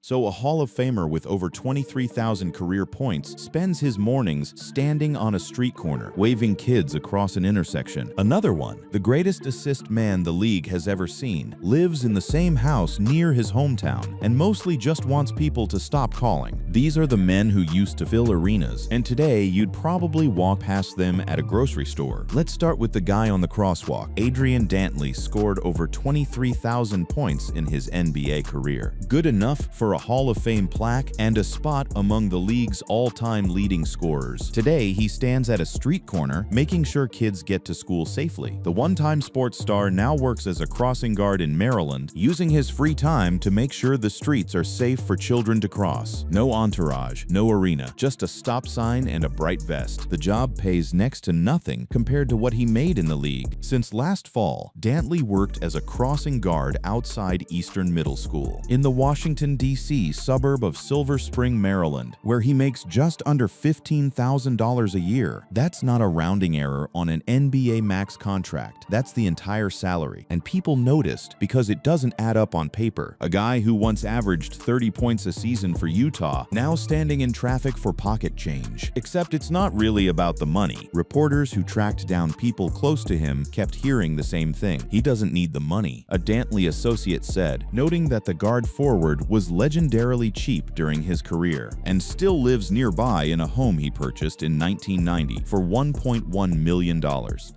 So a Hall of Famer with over 23,000 career points spends his mornings standing on a street corner, waving kids across an intersection. Another one, the greatest assist man the league has ever seen, lives in the same house near his hometown and mostly just wants people to stop calling. These are the men who used to fill arenas, and today you'd probably walk past them at a grocery store. Let's start with the guy on the crosswalk. Adrian Dantley scored over 23,000 points in his NBA career. Good enough for a Hall of Fame plaque and a spot among the league's all-time leading scorers. Today, he stands at a street corner, making sure kids get to school safely. The one-time sports star now works as a crossing guard in Maryland, using his free time to make sure the streets are safe for children to cross. No entourage, no arena, just a stop sign and a bright vest. The job pays next to nothing compared to what he made in the league. Since last fall, Dantley worked as a crossing guard outside Eastern Middle School in the Washington, D.C. suburb of Silver Spring, Maryland, where he makes just under $15,000 a year. That's not a rounding error on an NBA max contract. That's the entire salary. And people noticed because it doesn't add up on paper. A guy who once averaged 30 points a season for Utah, now standing in traffic for pocket change. Except it's not really about the money. Reporters who tracked down people close to him kept hearing the same thing. He doesn't need the money, a Dantley associate said, noting that the guard forward was legendarily cheap during his career and still lives nearby in a home he purchased in 1990 for $1.1 million.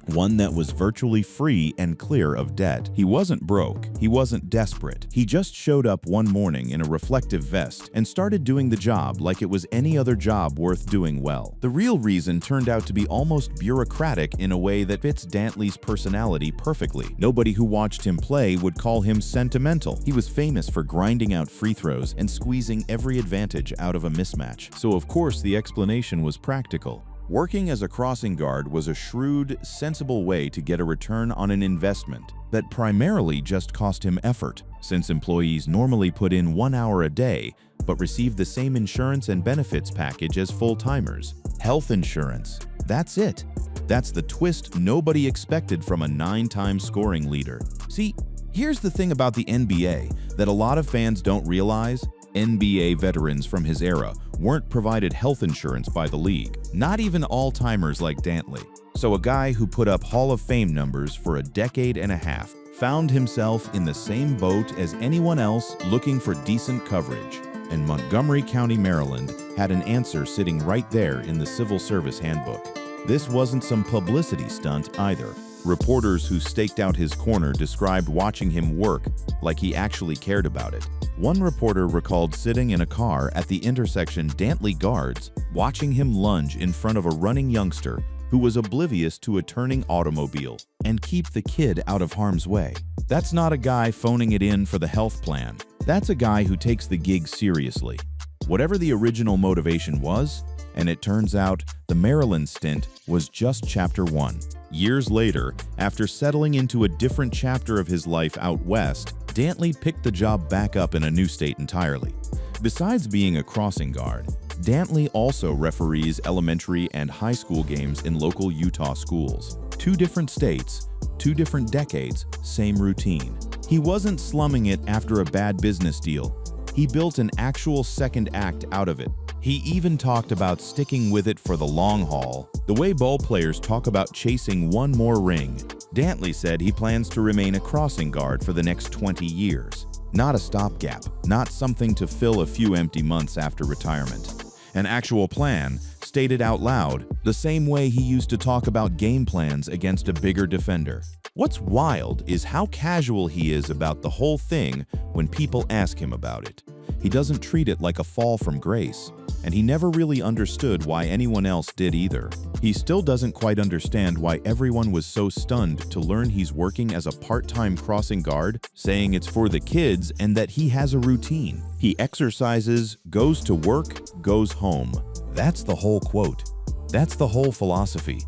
One that was virtually free and clear of debt. He wasn't broke. He wasn't desperate. He just showed up one morning in a reflective vest and started doing the job like it was any other job worth doing well. The real reason turned out to be almost bureaucratic in a way that fits Dantley's personality perfectly. Nobody who watched him play would call him sentimental. He was famous for grinding out free throws and squeezing every advantage out of a mismatch. So of course the explanation was practical. Working as a crossing guard was a shrewd, sensible way to get a return on an investment that primarily just cost him effort, since employees normally put in 1 hour a day but receive the same insurance and benefits package as full-timers. Health insurance. That's it. That's the twist nobody expected from a 9-time scoring leader. See, here's the thing about the NBA that a lot of fans don't realize. NBA veterans from his era weren't provided health insurance by the league, not even all-timers like Dantley. So a guy who put up Hall of Fame numbers for a decade and a half found himself in the same boat as anyone else looking for decent coverage. And Montgomery County, Maryland had an answer sitting right there in the Civil Service Handbook. This wasn't some publicity stunt either. Reporters who staked out his corner described watching him work like he actually cared about it. One reporter recalled sitting in a car at the intersection Dantley guards, watching him lunge in front of a running youngster who was oblivious to a turning automobile and keep the kid out of harm's way. That's not a guy phoning it in for the health plan. That's a guy who takes the gig seriously. Whatever the original motivation was, and it turns out the Maryland stint was just chapter 1. Years later, after settling into a different chapter of his life out west, Dantley picked the job back up in a new state entirely. Besides being a crossing guard, Dantley also referees elementary and high school games in local Utah schools. 2 different states, 2 different decades, same routine. He wasn't slumming it after a bad business deal. He built an actual second act out of it. He even talked about sticking with it for the long haul, the way ball players talk about chasing one more ring. Dantley said he plans to remain a crossing guard for the next 20 years. Not a stopgap, not something to fill a few empty months after retirement. An actual plan, stated out loud, the same way he used to talk about game plans against a bigger defender. What's wild is how casual he is about the whole thing when people ask him about it. He doesn't treat it like a fall from grace, and he never really understood why anyone else did either. He still doesn't quite understand why everyone was so stunned to learn he's working as a part-time crossing guard, saying it's for the kids and that he has a routine. He exercises, goes to work, goes home. That's the whole quote. That's the whole philosophy.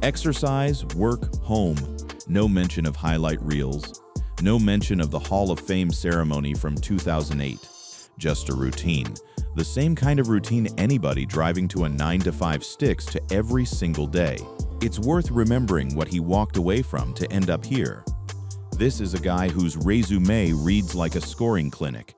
Exercise, work, home. No mention of highlight reels. No mention of the Hall of Fame ceremony from 2008. Just a routine. The same kind of routine anybody driving to a 9-to-5 sticks to every single day. It's worth remembering what he walked away from to end up here. This is a guy whose resume reads like a scoring clinic.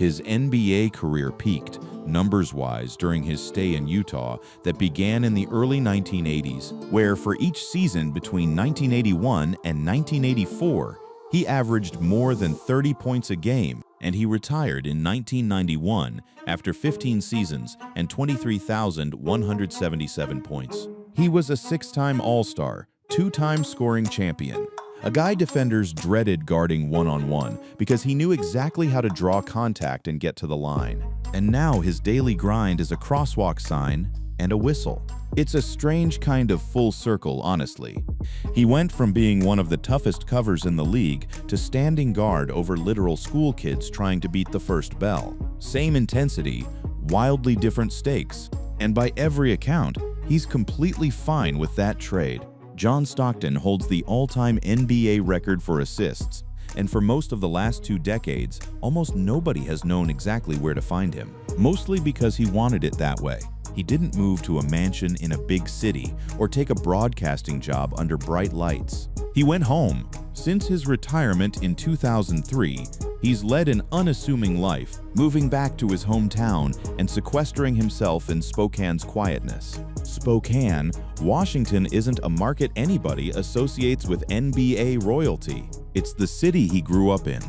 His NBA career peaked, numbers-wise, during his stay in Utah that began in the early 1980s, where for each season between 1981 and 1984, he averaged more than 30 points a game, and he retired in 1991 after 15 seasons and 23,177 points. He was a six-time All-Star, two-time scoring champion, a guy defenders dreaded guarding one-on-one because he knew exactly how to draw contact and get to the line. And now his daily grind is a crosswalk sign and a whistle. It's a strange kind of full circle, honestly. He went from being one of the toughest covers in the league to standing guard over literal school kids trying to beat the first bell. Same intensity, wildly different stakes. And by every account, he's completely fine with that trade. John Stockton holds the all-time NBA record for assists, and for most of the last 2 decades, almost nobody has known exactly where to find him. Mostly because he wanted it that way. He didn't move to a mansion in a big city or take a broadcasting job under bright lights. He went home. Since his retirement in 2003, he's led an unassuming life, moving back to his hometown and sequestering himself in Spokane's quietness. Spokane, Washington isn't a market anybody associates with NBA royalty. It's the city he grew up in,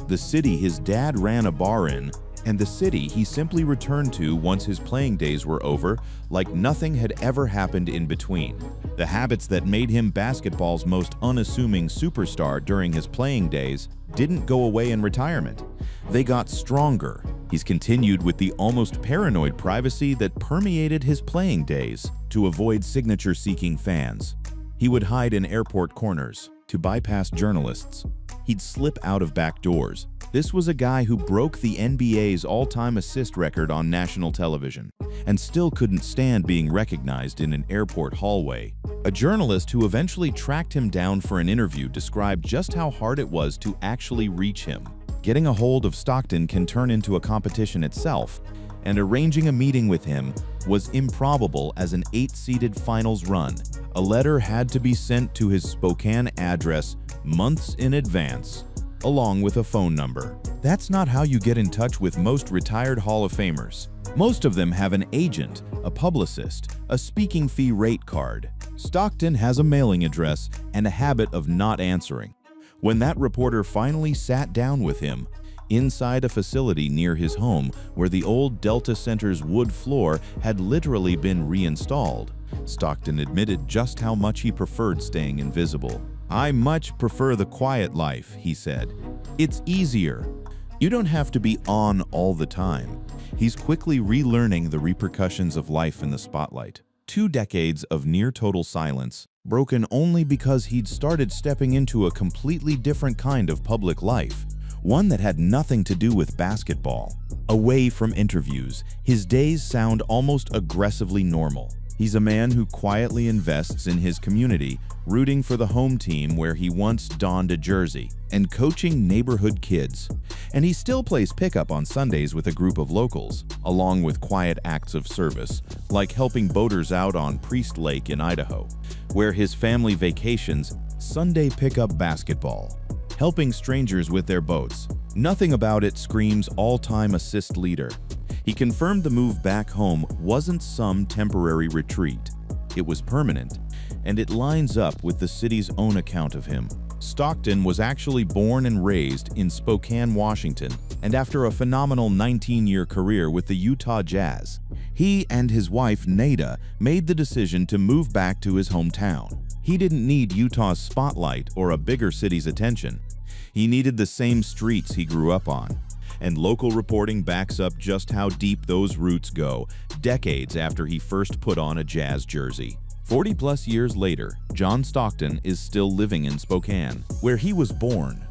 the city his dad ran a bar in, and the city he simply returned to once his playing days were over, like nothing had ever happened in between. The habits that made him basketball's most unassuming superstar during his playing days didn't go away in retirement. They got stronger. He's continued with the almost paranoid privacy that permeated his playing days to avoid signature-seeking fans. He would hide in airport corners to bypass journalists. He'd slip out of back doors. This was a guy who broke the NBA's all-time assist record on national television and still couldn't stand being recognized in an airport hallway. A journalist who eventually tracked him down for an interview described just how hard it was to actually reach him. Getting a hold of Stockton can turn into a competition itself, and arranging a meeting with him was improbable as an 8-seeded finals run. A letter had to be sent to his Spokane address months in advance, along with a phone number. That's not how you get in touch with most retired Hall of Famers. Most of them have an agent, a publicist, a speaking fee rate card. Stockton has a mailing address and a habit of not answering. When that reporter finally sat down with him, inside a facility near his home where the old Delta Center's wood floor had literally been reinstalled, Stockton admitted just how much he preferred staying invisible. "I much prefer the quiet life," he said. "It's easier. You don't have to be on all the time." He's quickly relearning the repercussions of life in the spotlight. 2 decades of near-total silence, broken only because he'd started stepping into a completely different kind of public life, one that had nothing to do with basketball. Away from interviews, his days sound almost aggressively normal. He's a man who quietly invests in his community, rooting for the home team where he once donned a jersey, and coaching neighborhood kids. And he still plays pickup on Sundays with a group of locals, along with quiet acts of service, like helping boaters out on Priest Lake in Idaho, where his family vacations. Sunday pickup basketball, helping strangers with their boats. Nothing about it screams all-time assist leader. He confirmed the move back home wasn't some temporary retreat. It was permanent, and it lines up with the city's own account of him. Stockton was actually born and raised in Spokane, Washington, and after a phenomenal 19-year career with the Utah Jazz, he and his wife, Nada, made the decision to move back to his hometown. He didn't need Utah's spotlight or a bigger city's attention. He needed the same streets he grew up on. And local reporting backs up just how deep those roots go, decades after he first put on a Jazz jersey. 40-plus years later, John Stockton is still living in Spokane, where he was born,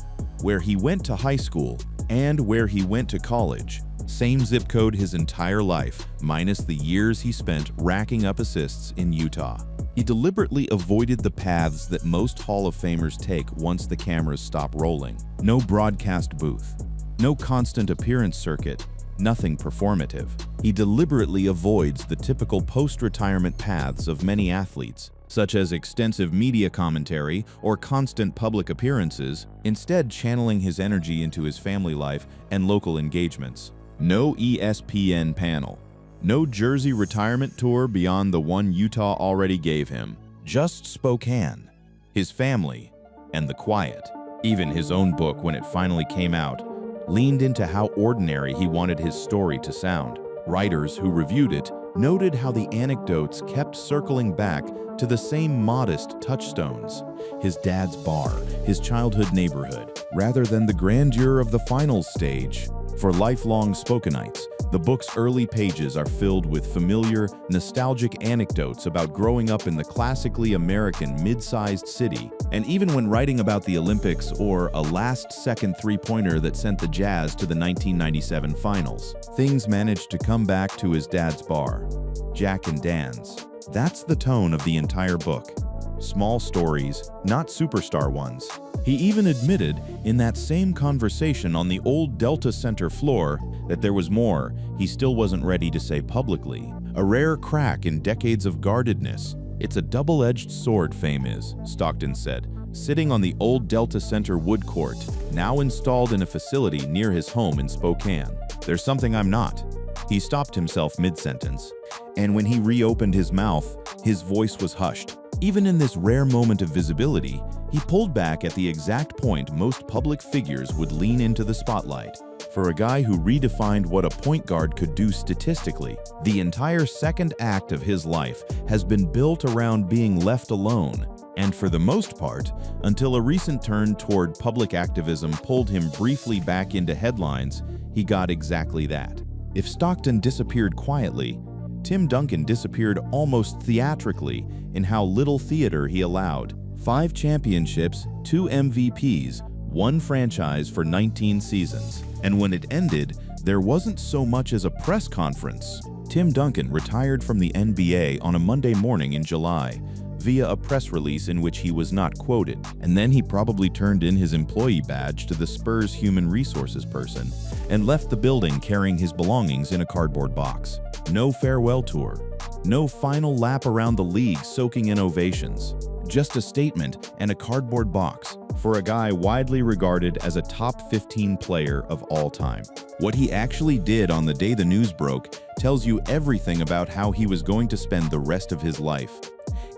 where he went to high school, and where he went to college. Same zip code his entire life, minus the years he spent racking up assists in Utah. He deliberately avoided the paths that most Hall of Famers take once the cameras stop rolling. No broadcast booth. No constant appearance circuit, nothing performative. He deliberately avoids the typical post-retirement paths of many athletes, such as extensive media commentary or constant public appearances, instead channeling his energy into his family life and local engagements. No ESPN panel. No Jersey retirement tour beyond the one Utah already gave him. Just Spokane, his family, and the quiet. Even his own book, when it finally came out, leaned into how ordinary he wanted his story to sound. Writers who reviewed it noted how the anecdotes kept circling back to the same modest touchstones, his dad's bar, his childhood neighborhood, rather than the grandeur of the final stage. For lifelong Spokanites, the book's early pages are filled with familiar, nostalgic anecdotes about growing up in the classically American mid-sized city, and even when writing about the Olympics or a last-second three-pointer that sent the Jazz to the 1997 finals, things managed to come back to his dad's bar, Jack and Dan's. That's the tone of the entire book. Small stories, not superstar ones. He even admitted in that same conversation on the old Delta Center floor that there was more he still wasn't ready to say publicly. A rare crack in decades of guardedness. It's a double-edged sword, fame is, Stockton said, sitting on the old Delta Center wood court, now installed in a facility near his home in Spokane. There's something I'm not. He stopped himself mid-sentence, and when he reopened his mouth, his voice was hushed. Even in this rare moment of visibility, he pulled back at the exact point most public figures would lean into the spotlight. For a guy who redefined what a point guard could do statistically, the entire second act of his life has been built around being left alone, and for the most part, until a recent turn toward public activism pulled him briefly back into headlines, he got exactly that. If Stockton disappeared quietly, Tim Duncan disappeared almost theatrically in how little theater he allowed. 5 championships, 2 MVPs, 1 franchise for 19 seasons. And when it ended, there wasn't so much as a press conference. Tim Duncan retired from the NBA on a Monday morning in July via a press release in which he was not quoted. And then he probably turned in his employee badge to the Spurs human resources person and left the building carrying his belongings in a cardboard box. No farewell tour. No final lap around the league soaking in ovations. Just a statement and a cardboard box for a guy widely regarded as a top 15 player of all time. What he actually did on the day the news broke tells you everything about how he was going to spend the rest of his life.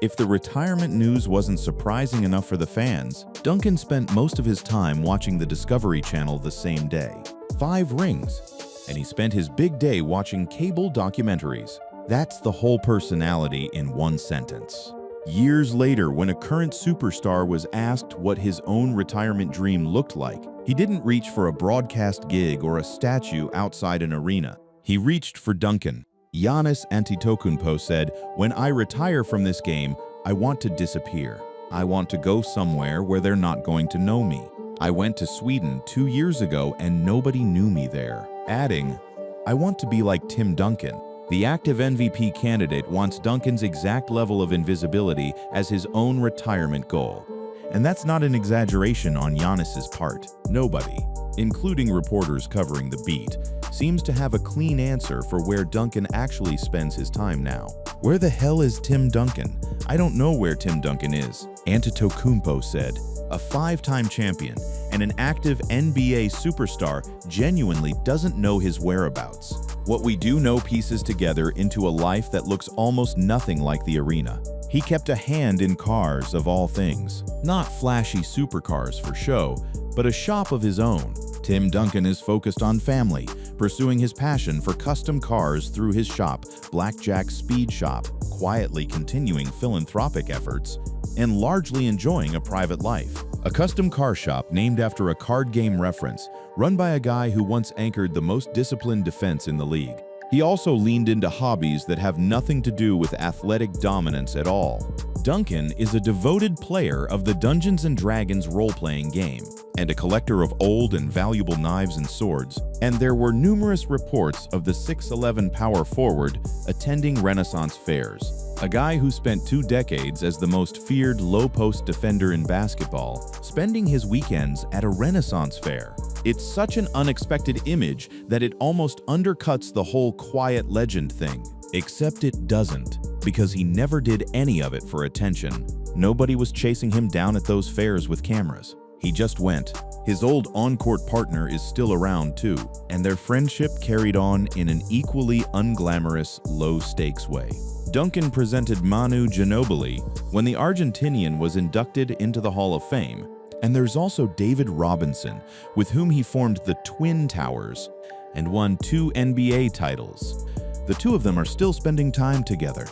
If the retirement news wasn't surprising enough for the fans, Duncan spent most of his time watching the Discovery Channel the same day. 5 rings. And he spent his big day watching cable documentaries. That's the whole personality in one sentence. Years later, when a current superstar was asked what his own retirement dream looked like, he didn't reach for a broadcast gig or a statue outside an arena. He reached for Duncan. Giannis Antetokounmpo said, "When I retire from this game, I want to disappear. I want to go somewhere where they're not going to know me. I went to Sweden 2 years ago and nobody knew me there." Adding, "I want to be like Tim Duncan." The active MVP candidate wants Duncan's exact level of invisibility as his own retirement goal. And that's not an exaggeration on Giannis's part. Nobody, including reporters covering the beat, seems to have a clean answer for where Duncan actually spends his time now. Where the hell is Tim Duncan? I don't know where Tim Duncan is, Antetokounmpo said. A 5-time champion and an active NBA superstar genuinely doesn't know his whereabouts. What we do know pieces together into a life that looks almost nothing like the arena. He kept a hand in cars of all things. Not flashy supercars for show, but a shop of his own. Tim Duncan is focused on family, pursuing his passion for custom cars through his shop, Blackjack Speed Shop, quietly continuing philanthropic efforts, and largely enjoying a private life. A custom car shop named after a card game reference, run by a guy who once anchored the most disciplined defense in the league. He also leaned into hobbies that have nothing to do with athletic dominance at all. Duncan is a devoted player of the Dungeons & Dragons role-playing game, and a collector of old and valuable knives and swords, and there were numerous reports of the 6'11" power forward attending Renaissance fairs. A guy who spent 2 decades as the most feared low-post defender in basketball, spending his weekends at a Renaissance fair. It's such an unexpected image that it almost undercuts the whole quiet legend thing. Except it doesn't, because he never did any of it for attention. Nobody was chasing him down at those fairs with cameras. He just went. His old on-court partner is still around too, and their friendship carried on in an equally unglamorous, low-stakes way. Duncan presented Manu Ginobili when the Argentinian was inducted into the Hall of Fame. And there's also David Robinson, with whom he formed the Twin Towers and won 2 NBA titles. The two of them are still spending time together,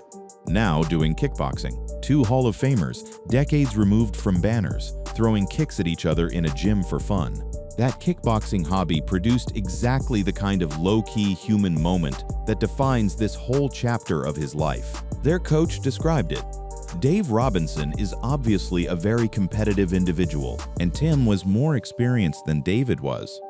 now doing kickboxing. 2 Hall of Famers, decades removed from banners, throwing kicks at each other in a gym for fun. That kickboxing hobby produced exactly the kind of low-key human moment that defines this whole chapter of his life. Their coach described it. Dave Robinson is obviously a very competitive individual, and Tim was more experienced than David was.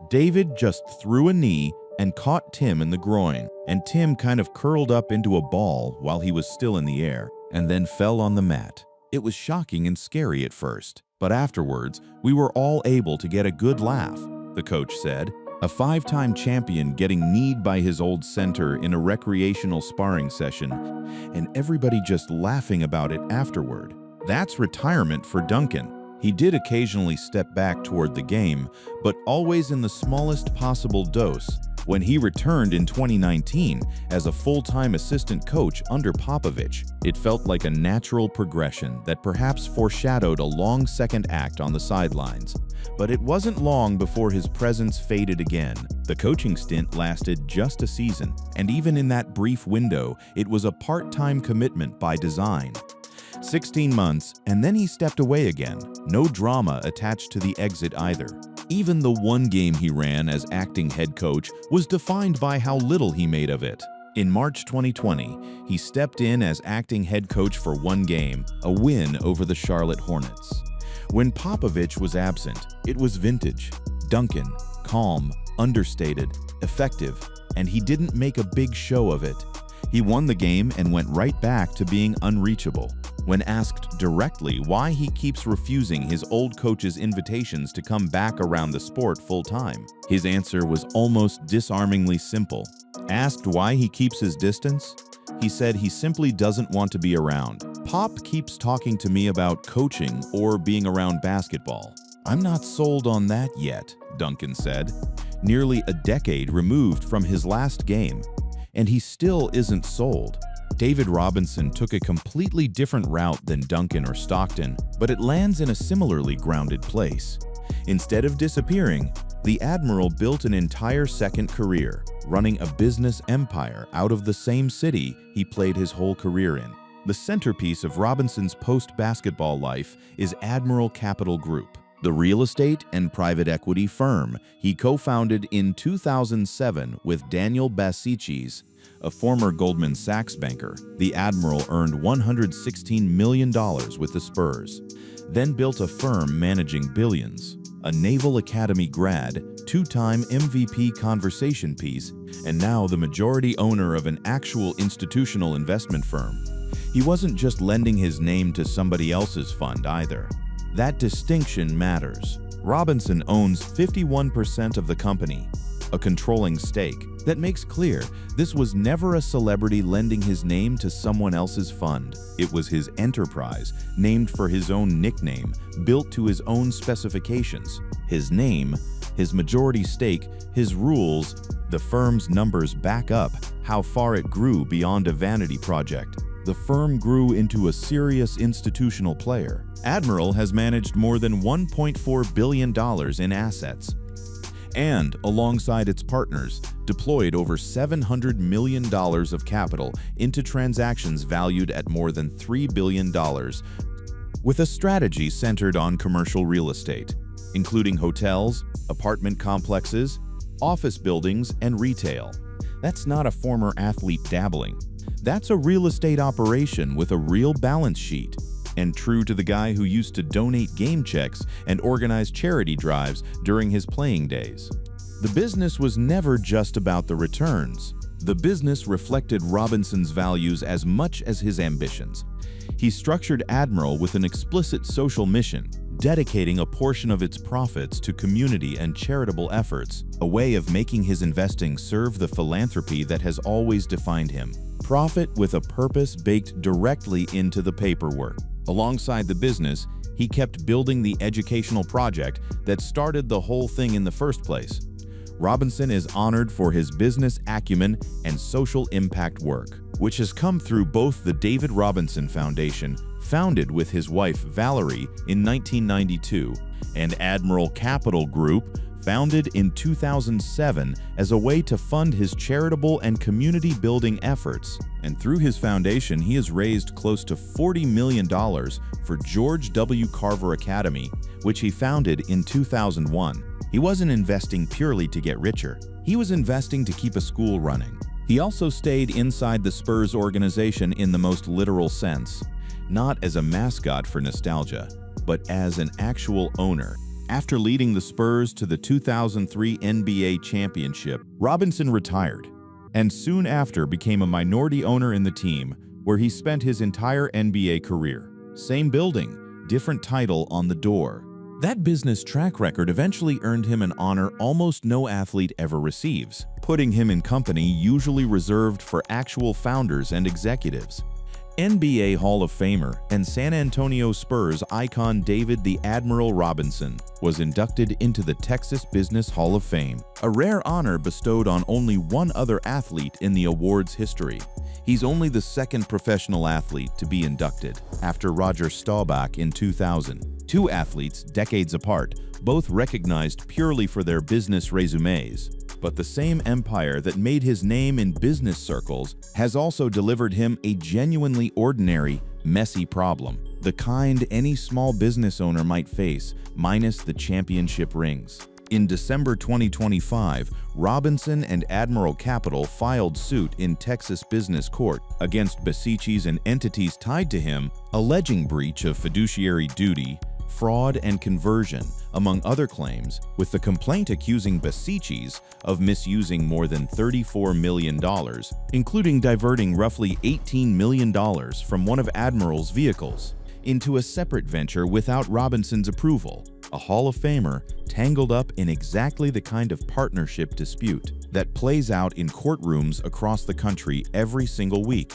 David just threw a knee and caught Tim in the groin, and Tim kind of curled up into a ball while he was still in the air, and then fell on the mat. It was shocking and scary at first, but afterwards, we were all able to get a good laugh, the coach said. A 5-time champion getting kneed by his old center in a recreational sparring session, and everybody just laughing about it afterward. That's retirement for Duncan. He did occasionally step back toward the game, but always in the smallest possible dose. When he returned in 2019 as a full-time assistant coach under Popovich, it felt like a natural progression that perhaps foreshadowed a long second act on the sidelines. But it wasn't long before his presence faded again. The coaching stint lasted just a season, and even in that brief window, it was a part-time commitment by design. 16 months, and then he stepped away again. No drama attached to the exit either. Even the one game he ran as acting head coach was defined by how little he made of it. In March 2020, he stepped in as acting head coach for one game, a win over the Charlotte Hornets. When Popovich was absent, it was vintage. Duncan, calm, understated, effective, and he didn't make a big show of it. He won the game and went right back to being unreachable. When asked directly why he keeps refusing his old coach's invitations to come back around the sport full-time, his answer was almost disarmingly simple. Asked why he keeps his distance, he said he simply doesn't want to be around. Pop keeps talking to me about coaching or being around basketball. I'm not sold on that yet, Duncan said. Nearly a decade removed from his last game, and he still isn't sold. David Robinson took a completely different route than Duncan or Stockton, but it lands in a similarly grounded place. Instead of disappearing, the Admiral built an entire second career, running a business empire out of the same city he played his whole career in. The centerpiece of Robinson's post-basketball life is Admiral Capital Group, the real estate and private equity firm he co-founded in 2007 with Daniel Basicis, a former Goldman Sachs banker. The Admiral earned $116 million with the Spurs, then built a firm managing billions. A Naval Academy grad, 2-time MVP conversation piece, and now the majority owner of an actual institutional investment firm. He wasn't just lending his name to somebody else's fund either. That distinction matters. Robinson owns 51% of the company, a controlling stake that makes clear this was never a celebrity lending his name to someone else's fund. It was his enterprise, named for his own nickname, built to his own specifications. His name, his majority stake, his rules, the firm's numbers back up how far it grew beyond a vanity project. The firm grew into a serious institutional player. Admiral has managed more than $1.4 billion in assets, and, alongside its partners, deployed over $700 million of capital into transactions valued at more than $3 billion, with a strategy centered on commercial real estate, including hotels, apartment complexes, office buildings, and retail. That's not a former athlete dabbling. That's a real estate operation with a real balance sheet. And true to the guy who used to donate game checks and organize charity drives during his playing days. The business was never just about the returns. The business reflected Robinson's values as much as his ambitions. He structured Admiral with an explicit social mission: dedicating a portion of its profits to community and charitable efforts, a way of making his investing serve the philanthropy that has always defined him. Profit with a purpose baked directly into the paperwork. Alongside the business, he kept building the educational project that started the whole thing in the first place. Robinson is honored for his business acumen and social impact work, which has come through both the David Robinson Foundation, founded with his wife Valerie in 1992, and Admiral Capital Group, founded in 2007 as a way to fund his charitable and community-building efforts. And through his foundation, he has raised close to $40 million for George W. Carver Academy, which he founded in 2001. He wasn't investing purely to get richer. He was investing to keep a school running. He also stayed inside the Spurs organization in the most literal sense, not as a mascot for nostalgia, but as an actual owner. After leading the Spurs to the 2003 NBA championship, Robinson retired, and soon after became a minority owner in the team, where he spent his entire NBA career. Same building, different title on the door. That business track record eventually earned him an honor almost no athlete ever receives, putting him in company usually reserved for actual founders and executives. NBA Hall of Famer and San Antonio Spurs icon David the Admiral Robinson was inducted into the Texas Business Hall of Fame, a rare honor bestowed on only one other athlete in the award's history. He's only the second professional athlete to be inducted, after Roger Staubach in 2000. Two athletes, decades apart, both recognized purely for their business resumes. But the same empire that made his name in business circles has also delivered him a genuinely ordinary, messy problem, the kind any small business owner might face, minus the championship rings. In December 2025, Robinson and Admiral Capital filed suit in Texas Business Court against Besichis and entities tied to him, alleging breach of fiduciary duty, fraud, and conversion, among other claims, with the complaint accusing Besichis of misusing more than $34 million, including diverting roughly $18 million from one of Admiral's vehicles into a separate venture without Robinson's approval, a Hall of Famer tangled up in exactly the kind of partnership dispute that plays out in courtrooms across the country every single week.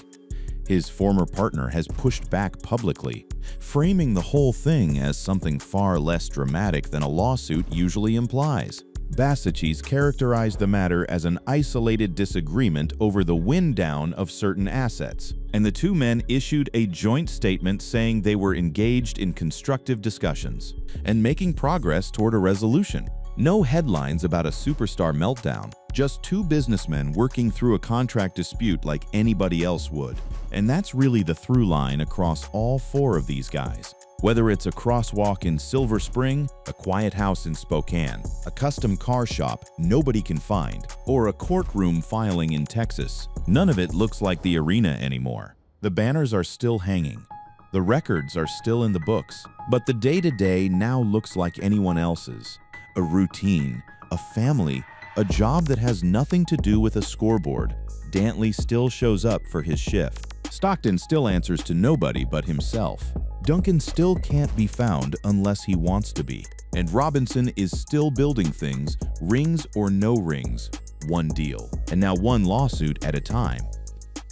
His former partner has pushed back publicly, framing the whole thing as something far less dramatic than a lawsuit usually implies. Besichis characterized the matter as an isolated disagreement over the wind-down of certain assets, and the two men issued a joint statement saying they were engaged in constructive discussions and making progress toward a resolution. No headlines about a superstar meltdown, just two businessmen working through a contract dispute like anybody else would. And that's really the through line across all four of these guys. Whether it's a crosswalk in Silver Spring, a quiet house in Spokane, a custom car shop nobody can find, or a courtroom filing in Texas, none of it looks like the arena anymore. The banners are still hanging. The records are still in the books, but the day-to-day now looks like anyone else's. A routine, a family, a job that has nothing to do with a scoreboard. Dantley still shows up for his shift. Stockton still answers to nobody but himself. Duncan still can't be found unless he wants to be. And Robinson is still building things, rings or no rings, one deal. And now one lawsuit at a time.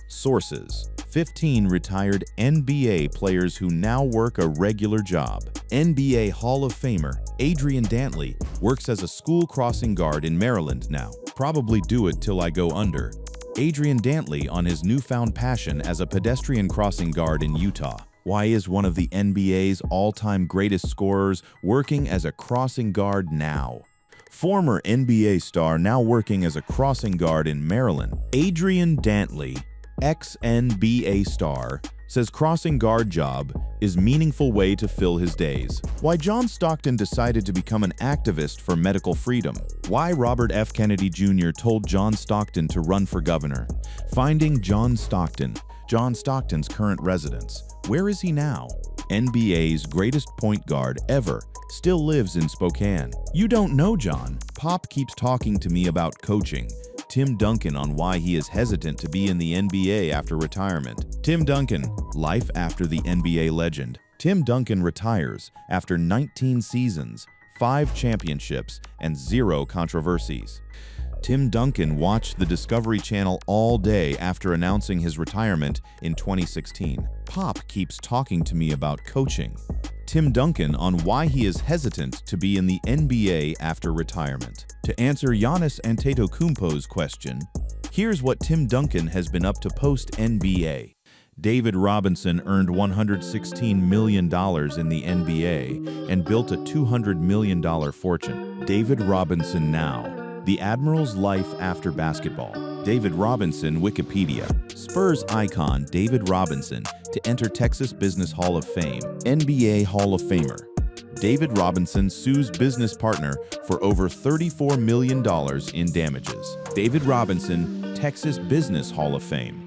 Sources: 15 retired NBA players who now work a regular job. NBA Hall of Famer Adrian Dantley works as a school crossing guard in Maryland now. Probably do it till I go under. Adrian Dantley on his newfound passion as a pedestrian crossing guard in Utah. Why is one of the NBA's all-time greatest scorers working as a crossing guard now? Former NBA star now working as a crossing guard in Maryland. Adrian Dantley, ex-NBA star, says crossing guard job is meaningful way to fill his days. Why John Stockton decided to become an activist for medical freedom. Why Robert F. Kennedy Jr. told John Stockton to run for governor. Finding John Stockton, John Stockton's current residence. Where is he now? NBA's greatest point guard ever still lives in Spokane. You don't know John. Pop keeps talking to me about coaching. Tim Duncan on why he is hesitant to be in the NBA after retirement. Tim Duncan, life after the NBA legend. Tim Duncan retires after 19 seasons, 5 championships, and 0 controversies. Tim Duncan watched the Discovery Channel all day after announcing his retirement in 2016. Pop keeps talking to me about coaching. Tim Duncan on why he is hesitant to be in the NBA after retirement. To answer Giannis Antetokounmpo's question, here's what Tim Duncan has been up to post-NBA. David Robinson earned $116 million in the NBA and built a $200 million fortune. David Robinson now. The Admiral's life after basketball. David Robinson, Wikipedia. Spurs icon David Robinson to enter Texas Business Hall of Fame. NBA Hall of Famer. David Robinson sues business partner for over $34 million in damages. David Robinson, Texas Business Hall of Fame.